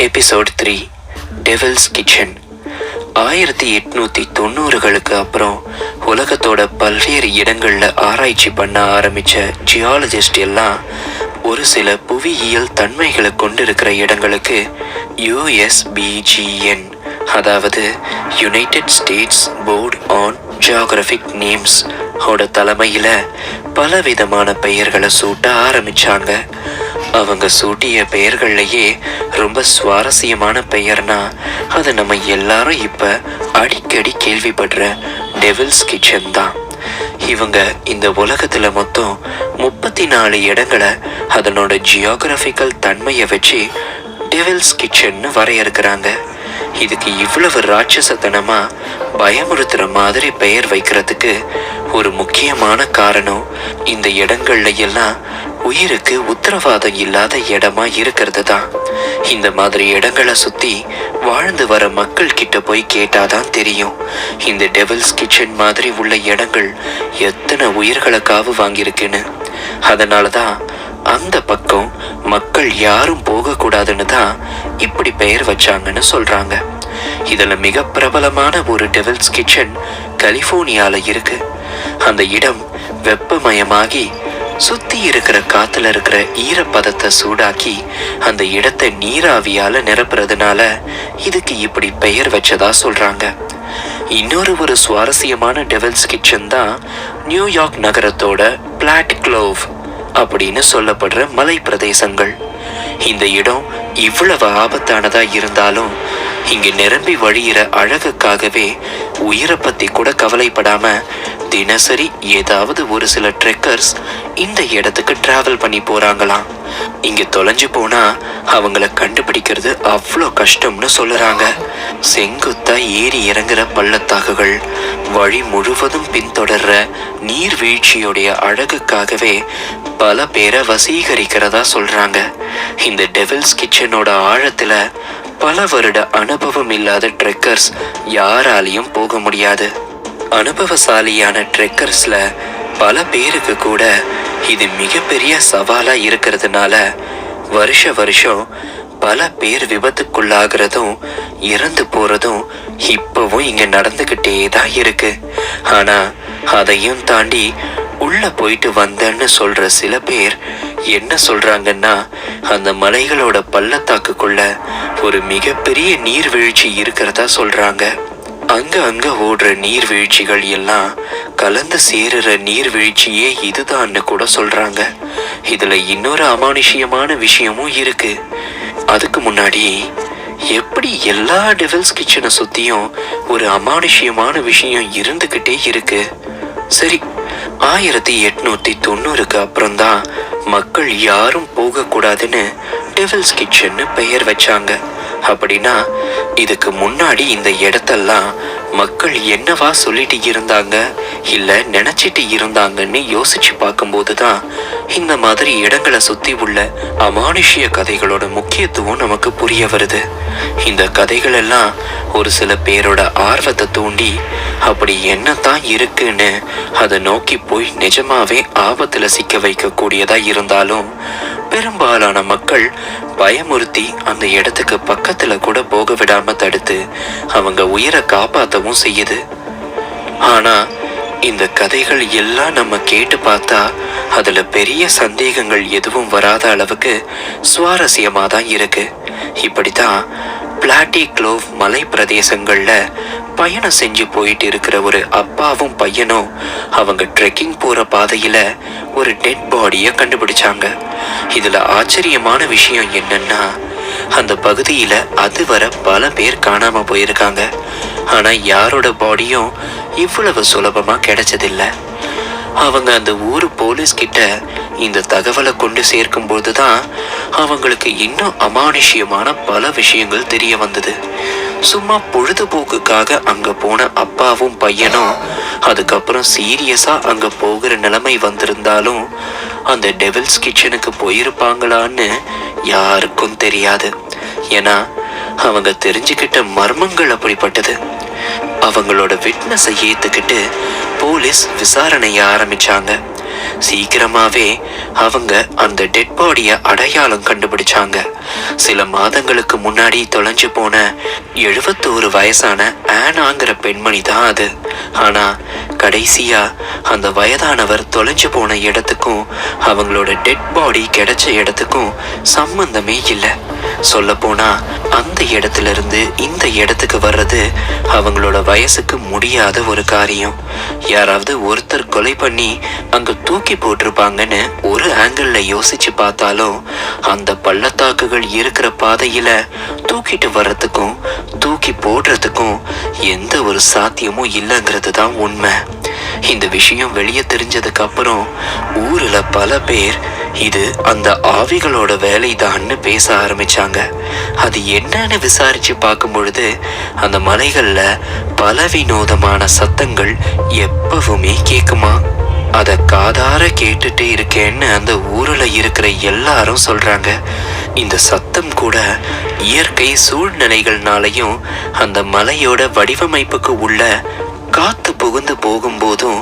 Episode 3 devil's kitchen. 1890களுக்கு அப்புறம் உலகத்தோட பல்வேறு இடங்கள்ல ஆராய்ச்சி பண்ண ஆரம்பிச்ச ஜியாலஜிஸ்ட் எல்லாம் ஒரு சில புவியியல் தன்மைகளை கொண்டிருக்கிற இடங்களுக்கு USBGN, அதாவது United States Board on Geographic Names ஓட தலைமையில பலவிதமான பெயர்களை சூட்ட ஆரம்பிச்சாங்க. அவங்க சூட்டிய பெயர்கள்லயே ரொம்ப சுவாரஸ்யமான பெயர்னா அது நம்ம எல்லாரும் இப்ப அடிக்கடி கேள்விப்படுற டெவில்ஸ் கிச்சன் தான். இவங்க இந்த உலகத்துல மொத்தம் 34 இடங்களை அதனோட ஜியோகிராபிக்கல் தன்மையை வச்சு டெவில்ஸ் கிச்சன்னு வரையறுக்கிறாங்க. இதுக்கு இவ்வளவு ராட்சசத்தனமா பயமுறுத்துற மாதிரி பெயர் வைக்கிறதுக்கு ஒரு முக்கியமான காரணம் இந்த இடங்கள்ல எல்லாம் உயிருக்கு உத்தரவாதம் இல்லாத இடமா இருக்கிறது தான். இந்த மாதிரி இடங்களை சுத்தி வாழ்ந்து வர மக்கள் கிட்ட போய் கேட்டாதான் தெரியும் இந்த டெவில்ஸ் கிச்சன் மாதிரி உள்ள இடங்கள் எத்தனை உயிர்களை காவு வாங்கியிருக்குன்னு. அதனாலதான் அந்த பக்கம் மக்கள் யாரும் போக கூடாதுன்னு தான் இப்படி பெயர் வச்சாங்கன்னு சொல்றாங்க. இதுல மிக பிரபலமான ஒரு டெவில்ஸ் கிச்சன் கலிபோர்னியால இருக்கு. அந்த இடம் வெப்பமயமாகி சுத்தி இருக்கிற காத்துல இருக்கிற ஈரப்பதத்தை சூடாக்கி அந்த இடத்தை நீராவியால நிரப்புறதுனால இதுக்கு இப்படி பெயர் வச்சதா சொல்றாங்க. இன்னொரு சுவாரஸ்யமான டெவில்ஸ் கிச்சன் தான் நியூயார்க் நகரத்தோட பிளாட் க்ளோவ் அப்படின்னு சொல்லப்படுற மலை பிரதேசங்கள். இந்த இடம் இவ்வளவு ஆபத்தானதா இருந்தாலும் இங்க நிரம்பி வழியிற அழகுக்காகவே உயிரை பத்தி கூட கவலைப்படாம தினசரி ஏதாவது ஒரு சில ட்ரெக்கர்ஸ் இந்த இடத்துக்கு டிராவல் பண்ணி போறாங்களாம். இங்க தொலைஞ்சு போனா அவங்கள கண்டுபிடிக்கிறது அவ்வளோ கஷ்டம்னு சொல்லுறாங்க. செங்குத்தா ஏறி இறங்குற பள்ளத்தாக்குகள், வழி முழுவதும் பின்தொடர்ற நீர்வீழ்ச்சியோடைய அழகுக்காகவே பல பேரை வசீகரிக்கிறதா சொல்றாங்க. இந்த டெவில்ஸ் கிச்சனோட ஆழத்துல பல வருட அனுபவம் இல்லாத ட்ரெக்கர்ஸ் யாராலையும் போக முடியாது. அனுபவசாலியான ட்ரெக்கர்ஸ்ல பல பேருக்கு கூட இது மிகப்பெரிய சவாலா இருக்கிறதுனால வருஷம் பல பேர் விபத்துக்குள்ளாகிறதும் இறந்து போறதும் இப்பவும் இங்க நடந்துகிட்டே தான் இருக்கு. ஆனா அதையும் தாண்டி உள்ள போயிட்டு வந்தேன்னு சொல்ற சில பேர் என்ன சொல்றாங்கன்னா அந்த மலைகளோட பள்ளத்தாக்குக்குள்ள ஒரு மிகப்பெரிய நீர்வீழ்ச்சி இருக்கிறதா சொல்றாங்க. அங்க ஓடுற நீர்வீழ்ச்சிகள் எல்லாம் கலந்து சேருற நீர்வீழ்ச்சியே இதுதான்னு கூட சொல்றாங்க. இதுல இன்னொரு அமானுஷ்யமான விஷயமும் இருக்கு. அதுக்கு முன்னாடி எப்படி எல்லா டெவில்ஸ் கிச்சனை சுத்தியும் ஒரு அமானுஷ்யமான விஷயம் இருந்துகிட்டே இருக்கு. சரி, 1890க்கு அப்புறம்தான் மக்கள் யாரும் போக கூடாதுன்னு டெவில்ஸ் கிச்சன்னு பெயர் வச்சாங்க. அப்படின்னா இதுக்கு முன்னாடி இந்த இடத்தெல்லாம் மக்கள் என்னவா சொல்லிட்டு இருந்தாங்க இல்ல நினைச்சிட்டு இருந்தாங்கன்னு யோசிச்சு பார்க்கும்போது தான் இந்த மாதிரி இடங்களை சுத்தி உள்ள அமானுஷ்ய கதைகளோட முக்கியத்துவம் நமக்கு புரிய வருது. இந்த கதைகள் எல்லாம் ஒரு சில பேரோட ஆர்வத்தை தூண்டி அப்படி என்னத்தான் இருக்குன்னு அதை நோக்கி போய் நிஜமாவே ஆபத்துல சிக்க வைக்க கூடியதா இருந்தாலும் பெரும்பாலான மக்கள் பயமுறுத்தி அந்த இடத்துக்கு பக்கத்துல கூட போக விடாம தடுத்து அவங்க உயிரை காப்பாற்றவும் செய்யுது. ஆனா இந்த கதைகள் எல்லாம் நம்ம கேட்டு பார்த்தா அதுல பெரிய சந்தேகங்கள் எதுவும் வராத அளவுக்கு சுவாரஸ்யமா தான் இருக்கு. இப்படித்தான் பிளாட்டி க்ளோவ் மலை பிரதேசங்கள்ல பயணம் செஞ்சு போயிட்டு இருக்கிற ஒரு அப்பாவும் பையனும் அவங்க ட்ரெக்கிங் போற பாதையில ஒரு டெட் பாடிய கண்டுபிடிச்சாங்க. இதுல ஆச்சரியமான விஷயம் என்னன்னா அந்த பகுதியில அதுவரை பல பேர் காணாம போயிருக்காங்க. ஆனா யாரோட பாடியும் இவ்வளவு சுலபமா கிடைச்சதில்ல. அவங்க அந்த ஊர் போலீஸ் கிட்ட இந்த தகவலை கொண்டு சேர்க்கும் போதுதான் அவங்களுக்கு இன்னும் அமானுஷ்யமான பல விஷயங்கள் தெரிய வந்தது. சும்மா பொழுதுபோக்குக்காக அங்க போன அப்பாவும் பையனும் அதுக்கப்புறம் சீரியஸா அங்க போகிற நிலைமை வந்திருந்தாலும் அந்த டெவில்ஸ் கிச்சனுக்கு போயிருப்பாங்களான்னு யாருக்கும் தெரியாது. ஏன்னா அவங்க தெரிஞ்சுக்கிட்ட மர்மங்கள் அப்படிப்பட்டது. அவங்களோட விட்னஸை ஏத்துக்கிட்டு போலீஸ் விசாரணைய ஆரம்பிச்சாங்க. சீக்கிரமாவே அவங்க அந்த டெட் பாடிய அடையாளம் கண்டுபிடிச்சாங்க. சில மாதங்களுக்கு முன்னாடி தொலைஞ்சு போன 71 வயசான ஆனாங்கிற பெண்மணி தான் அது. ஆனா கடைசியா அந்த வயதானவர் தொலைஞ்சு போன இடத்துக்கும் அவங்களோட டெட் பாடி கிடைச்ச இடத்துக்கும் சம்பந்தமே இல்லை. சொல்ல போனா அந்த இடத்துல இருந்து இந்த இடத்துக்கு வர்றது அவங்களோட வயசுக்கு முடியாத ஒரு காரியம். யாராவது ஒருத்தர் கொலை பண்ணி அங்க தூக்கி போட்டிருப்பாங்கன்னு ஒரு ஆங்கிள் யோசிச்சு பார்த்தாலும் அந்த பள்ளத்தாக்குகள் இருக்கிற பாதையில தூக்கிட்டு வர்றதுக்கும் தூக்கி போடுறதுக்கும் எந்த ஒரு சாத்தியமும் இல்லைங்கிறது தான் உண்மை. இந்த விஷயம் வெளியே தெரிஞ்சதுக்கு அப்புறம் ஊர்ல பல பேர் இது அந்த ஆவிகளோட வேலைதான்னு பேச ஆரம்பிச்சாங்க. அது என்னன்னு விசாரிச்சு பார்க்கும் பொழுது அந்த மலைகள்ல பல வினோதமான சத்தங்கள் எப்பவுமே கேக்குமா. அத காதார கேட்டுட்டு இருக்கேன்னு அந்த ஊர்ல இருக்கிற எல்லாரும் சொல்றாங்க. இந்த சத்தம் கூட இயற்கை சூழ்நிலைகள்னாலையும் அந்த மலையோட வடிவமைப்புக்கு உள்ள காத்து புகுந்து போகும்போதும்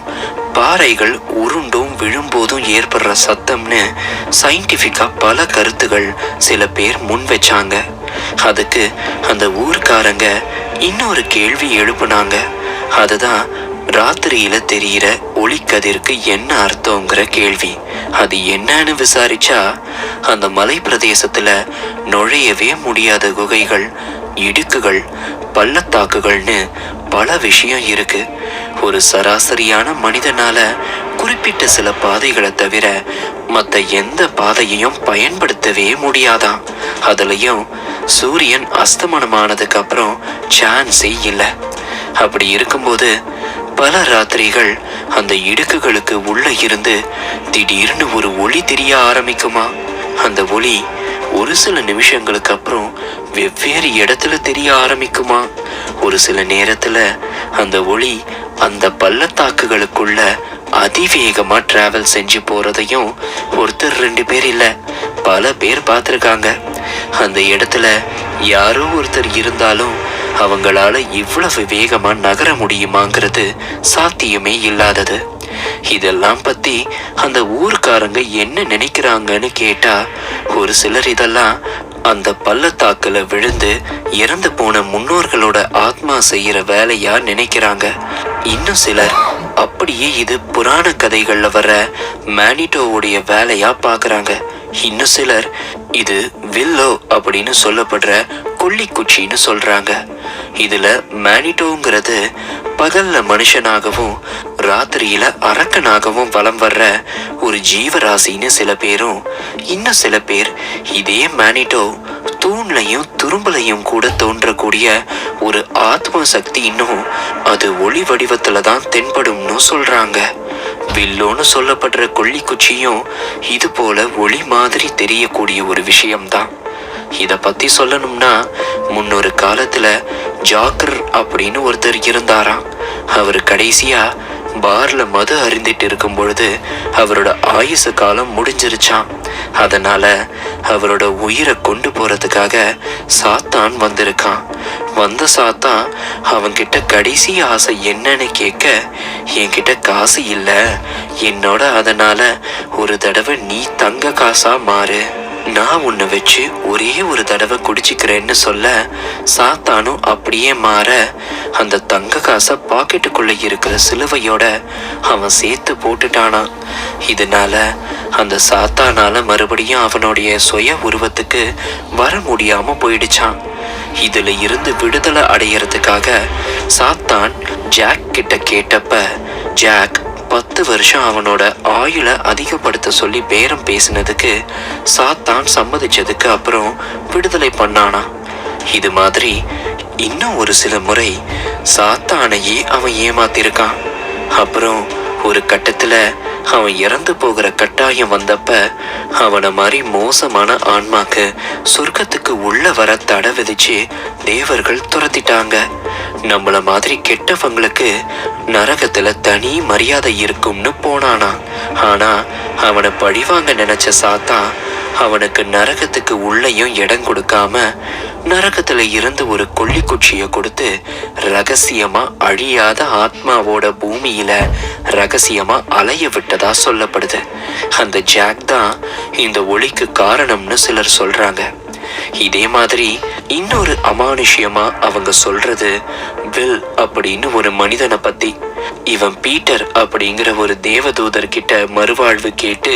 பாறைகள் உருண்டும் விழும்போதும் ஏற்படுற சத்தம்னு சயின்டிஃபிக்கா பல கருத்துகள் சில பேர் முன் வச்சாங்க. அதுக்கு அந்த ஊர்க்காரங்க இன்னொரு கேள்வி எழுப்புனாங்க. அதுதான் ராத்திரியில தெரிகிற ஒளிக்கதிருக்கு என்ன அர்த்தங்கிற கேள்வி. அது என்னன்னு விசாரிச்சா அந்த மலை பிரதேசத்துல நுழையவே முடியாத குகைகள், இடுக்குகள், பள்ளத்தாக்குகள்னு பல விஷயம் இருக்கு. ஒரு சராசரியான மனிதனால குறிப்பிட்ட சில பாதைகளை தவிர மற்ற எந்த பாதையையும் பயன்படுத்தவே முடியாதான். அதுலயும் சூரியன் அஸ்தமனமானதுக்கு அப்புறம் சான்ஸே இல்லை. அப்படி இருக்கும்போது பல ராத்திரிகள் அந்த இடுக்குகளுக்கு உள்ள இருந்து திடீர்னு ஒரு ஒளி தெரிய ஆரம்பிக்குமா. அந்த ஒளி ஒரு சில நிமிஷங்களுக்கு அப்புறம் வெவ்வேறு இடத்துல தெரிய ஆரம்பிக்குமா. ஒரு சில நேரத்துல அந்த ஒளி அந்த பள்ளத்தாக்குகளுக்குள்ள அதிவேகமா டிராவல் செஞ்சு போறதையும் ஒருத்தர் 2 பேர் இல்ல பல பேர் பார்த்திருக்காங்க. அந்த இடத்துல யாரோ ஒருத்தர் இருந்தாலும் அவங்களால இவ்வளவு வேகமா நகர முடியுமாங்கிறது சாத்தியமே இல்லாதது. இதெல்லாம் பத்தி அந்த ஊர்க்காரங்க என்ன நினைக்கிறாங்கன்னு கேட்டா ஒரு சிலர் இதெல்லாம் அந்த பள்ளத்தாக்குல விழுந்து இறந்து போன முன்னோர்களோட ஆத்மா செய்யற வேலையா நினைக்கிறாங்க. இன்னும் சிலர் அப்படியே இது புராண கதைகள்ல வர மேனிட்டோவுடைய வேலையா பாக்குறாங்க. இன்னும் சிலர் இது வில்லோ அப்படின்னு சொல்லப்படுற கொல்லிக்குச்சின்னு சொல்றாங்க. இதுல மேனிட்டோங்கிறது பகல்ல மனுஷனாகவும் ராத்திரியில அரக்கனாகவும் வலம் வர்ற ஒரு ஜீவராசின்னு சில பேரும், இன்னும் சில பேர் இதே மேனிட்டோ தூண்லையும் துரும்பலையும் கூட தோன்றக்கூடிய ஒரு ஆத்ம சக்தி, இன்னும் அது ஒளி வடிவத்துல தான் தென்படும்னு சொல்றாங்க. வில்லோன்னு சொல்லப்படுற கொல்லிக்குச்சியும் இது போல ஒளி மாதிரி தெரியக்கூடிய ஒரு விஷயம்தான். இத பத்தி சொல்லணும்னா முன்னொரு காலத்துல ஜாக்கர் அப்படின்னு ஒருத்தர் இருந்தாராம். அவரு கடைசியா பார்ல மது அருந்திட்டு இருக்கும் பொழுது அவரோட ஆயுசு காலம் முடிஞ்சிருச்சான். அதனால அவரோட உயிரை கொண்டு போறதுக்காக சாத்தான் வந்திருக்கான். வந்த சாத்தான் அவன்கிட்ட கடைசி ஆசை என்னன்னு கேட்க, என்கிட்ட காசு இல்ல, என்னோட அதனால ஒரு தடவை நீ தங்க காசா மாறு, நான் உன்னை வச்சு ஒரே ஒரு தடவை குடிச்சுக்கிறேன்னு சொல்ல சாத்தானும் அப்படியே மாற அந்த தங்க காசை பாக்கெட்டுக்குள்ள இருக்கிற சிலுவையோட அவன் சேர்த்து போட்டுட்டானான். இதனால அந்த சாத்தானால மறுபடியும் அவனுடைய சுய உருவத்துக்கு வர முடியாம போயிடுச்சான். இதுல இருந்து விடுதலை அடையறதுக்காக சாத்தான் ஜாக் கிட்ட கேட்டப்ப ஜாக் 10 வருஷம் அவனோட ஆயுளை அதிகப்படுத்த சொல்லி பேரம் பேசினதுக்கு சாத்தான் சம்மதிச்சதுக்கு அப்புறம் விடுதலை பண்ணானா. இது மாதிரி இன்னும் ஒரு சில முறை சாத்தானையே அவன் ஏமாத்திருக்கான். அப்புறம் ஒரு கட்டத்துல அவன் இறந்து போகிற கட்டாயம் வந்தப்ப அவனை மாதிரி மோசமான ஆன்மாக்கு சொர்க்கத்துக்கு உள்ள வர தடை விதிச்சு தேவர்கள் துரத்திட்டாங்க. நம்மள மாதிரி கெட்டவங்களுக்கு நரகத்துல தனி மரியாதை இருக்கும்னு போனானா. ஆனா அவனை பழிவாங்க நினைச்ச சாத்தான் அவனுக்கு நரகத்துக்கு உள்ளேயும் இடம் கொடுக்காம நரகத்துல இருந்து ஒரு கொல்லிக்குச்சிய கொடுத்து ரகசியமா அழியாத ஆத்மாவோட பூமியில ரகசியமா அலைய விட்டதா சொல்லப்படுது. அந்த ஜாக் தான் இந்த ஒளிக்கு காரணம்னு சிலர் சொல்றாங்க. இதே மாதிரி இன்னொரு அமானுஷ்யமா அவங்க சொல்றது வில் அப்படின்னு ஒரு மனிதனை பத்தி. இவன் பீட்டர் அப்படிங்கிற ஒரு தேவதூதர் கிட்ட மறுவாழ்வு கேட்டு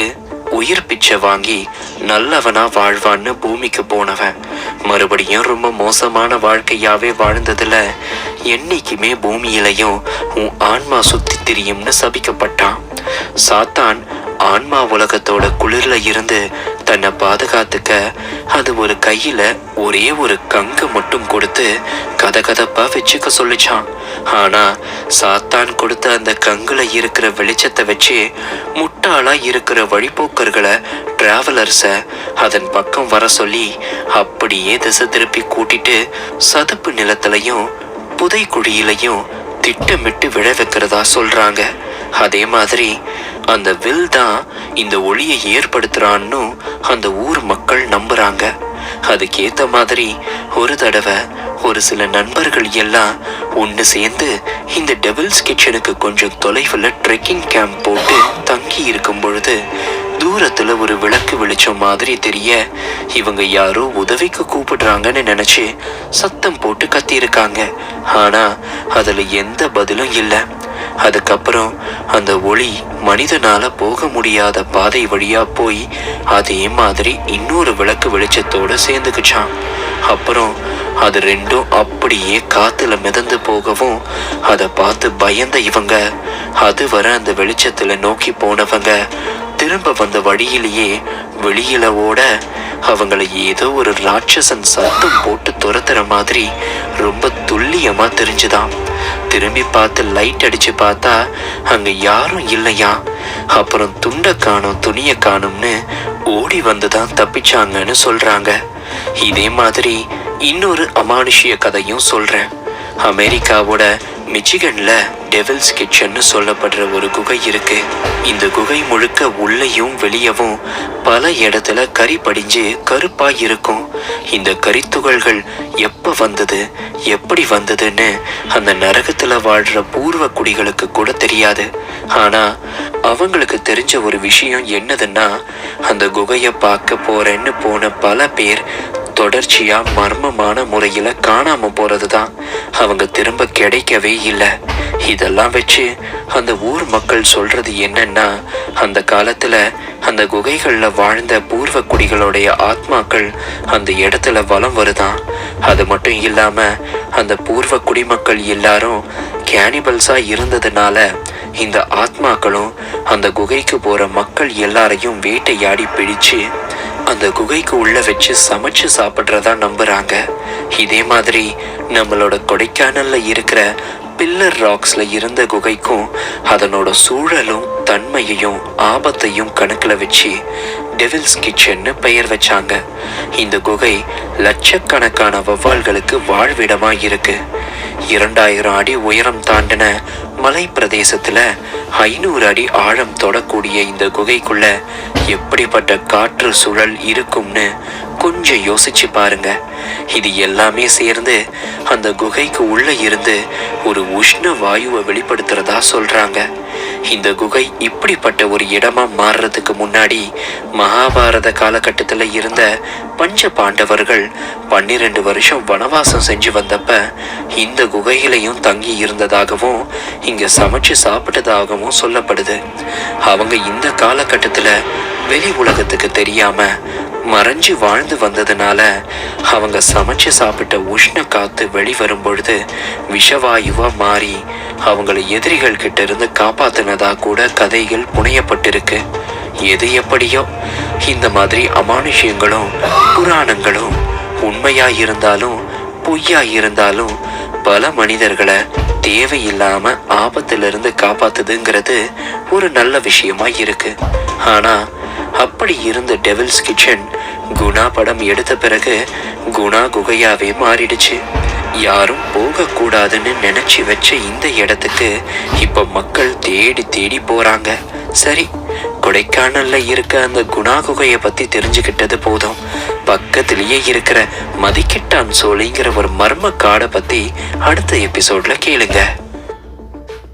உயிர் பிச்சை வாங்கி நல்லவனா வாழ்வான்னு பூமிக்கு போனவன். மறுபடியும் ரொம்ப மோசமான வாழ்க்கையாவே வாழ்ந்ததுல என்னைக்குமே பூமியிலையும் உன் ஆன்மா சுத்தி திரியும்னு சபிக்கப்பட்டான். சாத்தான் ஆன்மா உலகத்தோட குளிர்ல இருந்து தன்னை பாதுகாத்துக்க அது ஒரு கையில ஒரே ஒரு கங்கு மட்டும் கொடுத்து கதகதப்பா வச்சுக்க சொல்லிச்சான். ஆனா சாத்தான் கொடுத்த அந்த கங்குல இருக்கிற வெளிச்சத்தை வச்சு முட்டாளா இருக்கிற வழிபோக்கர்களை டிராவலர்ஸ அதன் பக்கம் வர சொல்லி அப்படியே திசை திருப்பி கூட்டிட்டு சதுப்பு நிலத்திலையும் புதைக்குழியிலையும் திட்டமிட்டு விழ வைக்கிறதா சொல்றாங்க. அதே மாதிரி அந்த வில் தான் இந்த ஒளியை ஏற்படுத்துறான்னு அந்த ஊர் மக்கள் நம்புறாங்க. அதுக்கேத்த மாதிரி ஒரு தடவை ஒரு சில நண்பர்கள் எல்லாம் ஒன்று சேர்ந்து இந்த டெவில்ஸ் கிச்சனுக்கு கொஞ்சம் தொலைவில் ட்ரெக்கிங் கேம்ப் போட்டு தங்கி இருக்கும் பொழுது தூரத்துல ஒரு விளக்கு வெளிச்சம் மாதிரி தெரிய இவங்க யாரோ உதவிக்கு கூப்பிடுறாங்கன்னு நினைச்சு சத்தம் போட்டு கத்தியிருக்காங்க. ஆனா அதுல எந்த பதிலும் இல்லை. அதுக்கப்புறம் அந்த ஒளி மனிதனால போக முடியாத பாதை வழியா போய் அதே மாதிரி இன்னொரு விளக்கு வெளிச்சத்தோட சேர்ந்துக்குச்சான். அப்புறம் அது ரெண்டும் அப்படியே காத்துல மிதந்து போகவும் அதை பார்த்து பயந்த இவங்க அதுவரை அந்த வெளிச்சத்துல நோக்கி போனவங்க திரும்ப வந்த வழியிலேயே வெளியில ஓட அவங்களை ஏதோ ஒரு ராட்சசன் சத்தம் போட்டு துரத்துற மாதிரி ரொம்ப துல்லியமா தெரிஞ்சுதான். திரும்பி பார்த்து லைட் அடிச்சு பார்த்தா அங்க யாரும் இல்லையா. அப்புறம் துண்டை காணும் துணியை காணும்னு ஓடி வந்துதான் தப்பிச்சாங்கன்னு சொல்றாங்க. இதே மாதிரி இன்னொரு அமானுஷ்ய கதையும் சொல்றேன். அமெரிக்காவோட மிச்சிகன்ல டெவில்ஸ் கிச்சன்னு சொல்லப்படுற ஒரு குகை இருக்கு. இந்த குகை முழுக்க உள்ளேயும் வெளியவும் பல இடத்துல கரி படிஞ்சு கருப்பா இருக்கும். இந்த கரித்துகள்கள் எப்ப வந்தது எப்படி வந்ததுன்னு அந்த நரகத்துல வாழ்ற பூர்வ குடிகளுக்கு கூட தெரியாது. ஆனா அவங்களுக்கு தெரிஞ்ச ஒரு விஷயம் என்னதுன்னா அந்த குகையை பார்க்க போறேன்னு போன பல பேர் தொடர்ச்சியா மர்மமான முறையில காணாம போறதுதான். அவங்க திரும்ப கிடைக்கவே இல்லை. இதெல்லாம் வச்சு அந்த ஊர் மக்கள் சொல்றது என்னன்னா அந்த காலத்துல அந்த குகைகள்ல வாழ்ந்த பூர்வ குடிகளுடைய ஆத்மாக்கள் அந்த இடத்துல வலம் வருதான். அது மட்டும் இல்லாம அந்த பூர்வ குடிமக்கள் எல்லாரும் கேனிபல்ஸா இருந்ததுனால இந்த ஆத்மாக்களும் அந்த குகைக்கு போற மக்கள் எல்லாரையும் வேட்டையாடி பிடிச்சு அந்த குகைக்கு உள்ள வச்சு சமைச்சு சாப்பிட்றதா நம்புறாங்க. இதே மாதிரி நம்மளோட கொடைக்கானல்ல இருக்கிற பில்லர் ராக்ஸ்ல இருந்த குகைக்கும் அதனோட சூழலும் தன்மையையும் ஆபத்தையும் கணக்குல வச்சு டெவில்ஸ் கிச்சன்னு பெயர் வச்சாங்க. இந்த குகை லட்சக்கணக்கான வௌவால்களுக்கு வாழ்விடமா இருக்கு. 2000 அடி உயரம் தாண்டின மலை பிரதேசத்துல 500 அடி ஆழம் தொடக்கூடிய இந்த குகைக்குள்ள எப்படிப்பட்ட காற்று சுழல் இருக்கும்னு கொஞ்சம் யோசிச்சு பாருங்க. இது எல்லாமே சேர்ந்து அந்த குகைக்கு உள்ள இருந்து ஒரு உஷ்ண வாயுவை வெளிப்படுத்துறதா சொல்றாங்க. இந்த குகை இப்படிப்பட்ட ஒரு இடமா மாறுறதுக்கு முன்னாடி மகாபாரத காலகட்டத்துல இருந்த பஞ்ச பாண்டவர்கள் 12 வருஷம் வனவாசம் செஞ்சு வந்தப்ப இந்த குகையிலையும் தங்கி இருந்ததாகவும் இங்க சமைச்சு சாப்பிட்டதாகவும் சொல்லப்படுது. அவங்க இந்த காலகட்டத்துல வெளி உலகத்துக்கு தெரியாம மறைஞ்சு வாழ்ந்து வந்ததுனால அவங்க சமைச்சு சாப்பிட்ட உஷ்ண காத்து வெளிவரும் பொழுது விஷவாயுவா மாறி அவங்களை எதிரிகள் கிட்ட இருந்து காப்பாத்தினதா கூட கதைகள் புனையப்பட்டிருக்கு. எது எப்படியோ இந்த மாதிரி அமானுஷ்யங்களும் புராணங்களும் உண்மையா இருந்தாலும் பொய்யா இருந்தாலும் பல மனிதர்களை தேவையில்லாம ஆபத்திலிருந்து காப்பாத்துதுங்கிறது ஒரு நல்ல விஷயமா இருக்கு. ஆனா அப்படி இருந்த டெவில்ஸ் கிச்சன் குணா படம் எடுத்த பிறகு குணா குகையாவே மாறிடுச்சு. யாரும் போக கூடாதுன்னு நினைச்சு வச்ச இந்த இடத்துக்கு இப்ப மக்கள் தேடி தேடி போறாங்க. சரி, கொடைக்கானல்ல இருக்க அந்த குணா குகையை பத்தி தெரிஞ்சுக்கிட்டது போதும். பக்கத்திலேயே இருக்கிற மதிக்கெட்டான் சோலைங்கிற ஒரு மர்ம காடை பத்தி அடுத்த எபிசோட்ல கேளுங்க.